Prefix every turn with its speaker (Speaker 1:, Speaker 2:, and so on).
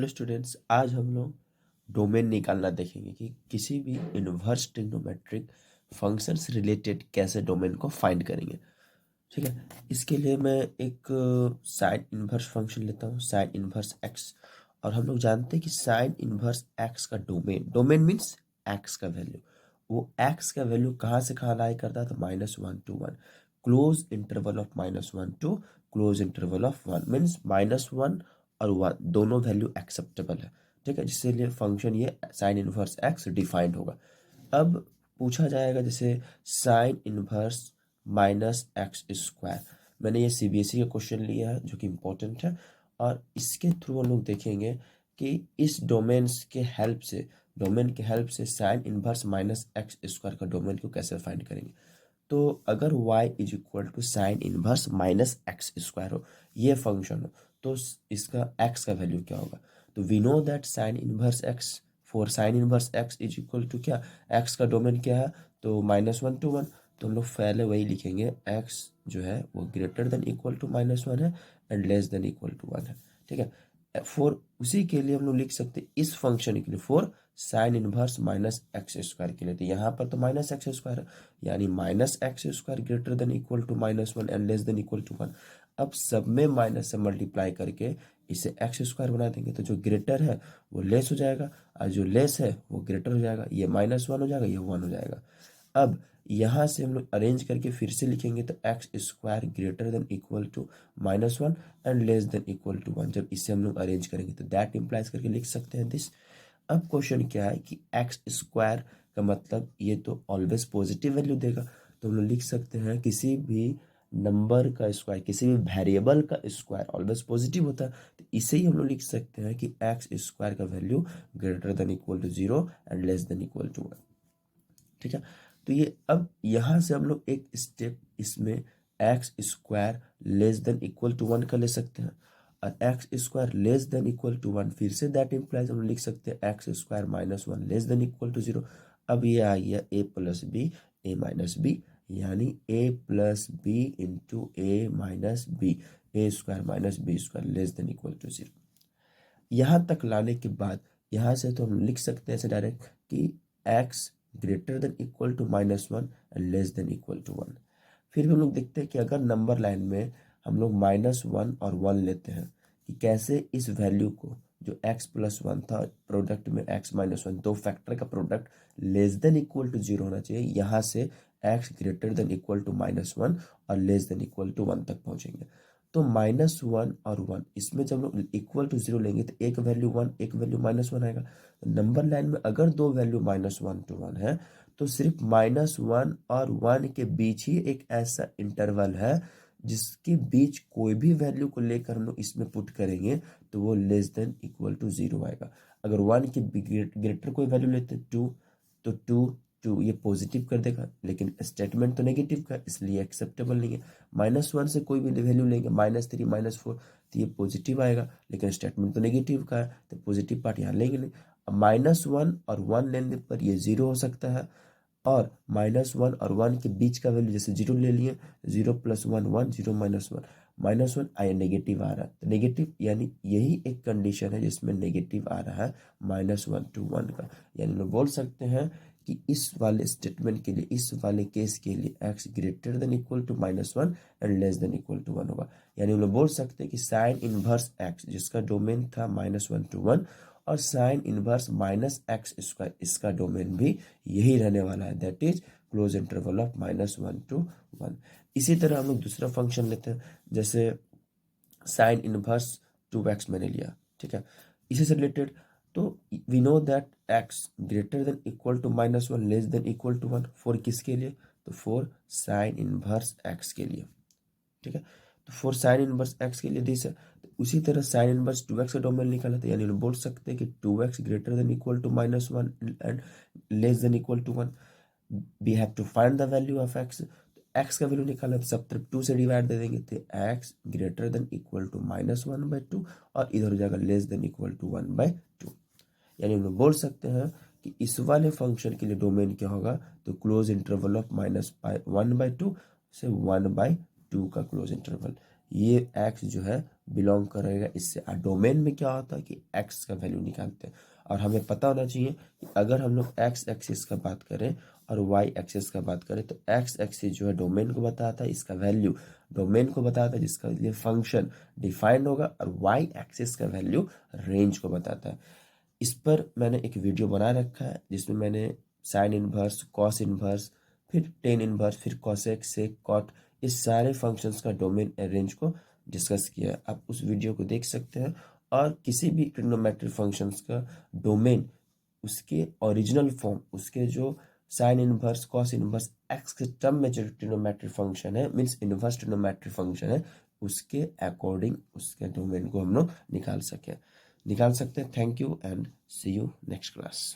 Speaker 1: Hello students, आज हम लोग डोमेन निकालना देखेंगे कि किसी भी इन्वर्स ट्रिग्नोमेट्रिक फंक्शन से रिलेटेड कैसे डोमेन को फाइंड करेंगे। ठीक है, इसके लिए मैं एक साइन इन्वर्स फंक्शन लेता हूँ, साइन इन्वर्स एक्स। और हम लोग जानते हैं कि साइन इन्वर्स एक्स का डोमेन, डोमेन मीन्स एक्स का वैल्यू, वो एक्स का वैल्यू कहाँ से कहाँ लाई करता है, तो -1 to 1, close interval of -1 to close interval of 1 means -1 और 1 दोनों वैल्यू एक्सेप्टेबल है। ठीक है, जिसके लिए फंक्शन ये साइन इनवर्स एक्स डिफाइंड होगा। अब पूछा जाएगा जैसे साइन इनवर्स -x²। मैंने ये सीबीएसई का क्वेश्चन लिया है जो कि इम्पोर्टेंट है, और इसके थ्रू हम लोग देखेंगे कि इस डोमेन के हेल्प से साइन इनवर्स -x² का डोमेन को कैसे फाइंड करेंगे। तो अगर y is equal to sine inverse -x² हो, ये फंक्शन हो, तो इसका x का वैल्यू क्या होगा। तो we know that sine inverse x, for sine inverse x is equal to क्या, x का डोमेन क्या है, तो -1 to 1। तो हम लोग पहले वही लिखेंगे, x जो है वो ग्रेटर देन इक्वल टू -1 है and less than equal to 1 है। ठीक है, फॉर उसी के लिए हम लोग लिख सकते हैं इस फंक्शन के लिए, फॉर साइन इनवर्स -x² के लिए। तो यहाँ पर तो -x² है, यानी -x² greater than equal to -1 and less than equal to 1। अब सब में माइनस से मल्टीप्लाई करके इसे x² बना देंगे, तो जो ग्रेटर है वो लेस हो जाएगा और जो लेस है वो ग्रेटर हो जाएगा। ये -1 हो जाएगा, ये 1 हो जाएगा। अब यहाँ से हम लोग अरेंज करके फिर से लिखेंगे, तो x² greater than equal to -1 and less than equal to 1। जब इसे हम लोग अरेंज करेंगे तो दैट इम्प्लाइज करके लिख सकते हैं दिस। अब क्वेश्चन क्या है कि x² का मतलब ये तो ऑलवेज पॉजिटिव वैल्यू देगा, तो हम लोग लिख सकते हैं किसी भी नंबर का स्क्वायर, किसी भी वेरिएबल का स्क्वायर ऑलवेज पॉजिटिव होता है। तो इसे ही हम लोग लिख सकते हैं कि x² का value greater than equal to 0 and less than equal to 1। ठीक है, तो ये अब यहाँ से हम लोग एक स्टेप इसमें x² less than equal to 1 का ले सकते हैं, और x² less than equal to 1 फिर से दैट इम्प्लाइज हम लिख सकते हैं x² -1 less than equal to 0। अब ये आ गया a plus B a minus B, यानी a plus B into a minus B, a² minus b² less than equal to 0। यहाँ तक लाने के बाद यहाँ से तो हम लिख सकते हैं ऐसे डायरेक्ट कि x greater than equal to -1 and less than equal to 1। फिर भी हम लोग देखते हैं कि अगर नंबर लाइन में हम लोग -1 और 1 लेते हैं, कि कैसे इस वैल्यू को जो x प्लस 1 था, प्रोडक्ट में x माइनस 1, दो फैक्टर का product less than equal to 0 होना चाहिए। यहाँ से x greater than equal to -1 और लेस देन इक्वल टू 1 तक पहुंचेंगे। तो -1 और 1 इसमें जब हम लोग इक्वल टू 0 लेंगे तो एक वैल्यू 1 एक वैल्यू -1 आएगा। तो नंबर लाइन में अगर दो वैल्यू -1 to 1 है, तो सिर्फ -1 और 1 के बीच ही एक ऐसा इंटरवल है जिसके बीच कोई भी वैल्यू को लेकर हम लोग इसमें पुट करेंगे तो वो लेस देन इक्वल टू 0 आएगा। अगर 1 के ग्रेटर कोई वैल्यू लेते हैं 2, तो 2 ये पॉजिटिव कर देगा, लेकिन स्टेटमेंट तो नेगेटिव का, इसलिए एक्सेप्टेबल नहीं है। -1 से कोई भी वैल्यू लेंगे, -3 -4, तो ये पॉजिटिव आएगा, लेकिन स्टेटमेंट तो नेगेटिव का है, तो पॉजिटिव पार्ट यहाँ लेंगे नहीं। अब -1 और 1 लेने पर ये 0 हो सकता है, और -1 और 1 के बीच का वैल्यू जैसे 0 ले लिए, 0 + 1 1, 0 -1 -1 आया, नेगेटिव आ रहा है, तो नेगेटिव यानी यही एक कंडीशन है जिसमें नेगेटिव आ रहा है -1 to 1 का। यानी हम बोल सकते हैं कि इस वाले स्टेटमेंट के लिए, इस वाले केस के लिए x greater than equal to -1 and less than equal to 1 होगा। यानी हम लोग बोल सकते हैं कि साइन इनवर्स x जिसका डोमेन था -1 to 1, और साइन इनवर्स -x², इसका डोमेन भी यही रहने वाला है, that is close interval of -1 to 1। इसी तरह हम लोग दूसरा फंक्शन लेते हैं, जैसे साइन इनवर्स 2x मैंने लिया। ठीक है, इसी से रिलेटेड, तो we know that x greater than equal to -1 less than equal to 1, for किसके लिए, तो फॉर साइन इनवर्स x के लिए। ठीक है, तो फॉर साइन इनवर्स x के लिए दिस है। तो उसी तरह साइन इनवर्स 2x का डोमेन निकाला था, यानी बोल सकते हैं कि 2x greater than equal to -1 and less than equal to 1। We have to find the value of x। x का वैल्यू निकाला तो सब तरफ 2 से डिवाइड दे देंगे, तो x greater than equal to -1/2, और इधर हो जाएगा लेस देन इक्वल टू 1/2। यानी हम लोग बोल सकते हैं कि इस वाले फंक्शन के लिए डोमेन क्या होगा, तो क्लोज इंटरवल ऑफ -1/2 से 1/2 का क्लोज इंटरवल। ये x जो है बिलोंग करेगा इससे। डोमेन में क्या होता है कि एक्स का वैल्यू निकालते हैं, और हमें पता होना चाहिए कि अगर हम लोग एक्स एक्सिस का बात करें और वाई एक्सिस का बात करें तो एक्स एक्सिस जो है डोमेन को बताता है, इसका वैल्यू डोमेन को बताता है जिसका लिए फंक्शन डिफाइंड होगा, और वाई एक्सिस का वैल्यू रेंज को बताता है। इस पर मैंने एक वीडियो बना रखा है जिसमें मैंने साइन इनवर्स, कॉस इनवर्स, फिर टेन इनवर्स, फिर कॉसेक, सेक, कॉट, इस सारे फंक्शंस का डोमेन रेंज को डिस्कस किया है। आप उस वीडियो को देख सकते हैं। और किसी भी ट्रिग्नोमेट्रिक फंक्शंस का डोमेन उसके ओरिजिनल फॉर्म, उसके जो sine inverse, cos inverse, x के टर्म में जो ट्रिग्नोमेट्रिक फंक्शन है, मीन्स इनवर्स ट्रिग्नोमेट्रिक फंक्शन है, उसके अकॉर्डिंग उसके डोमेन को हम लोग निकाल सकते हैं। Thank you and see you next class.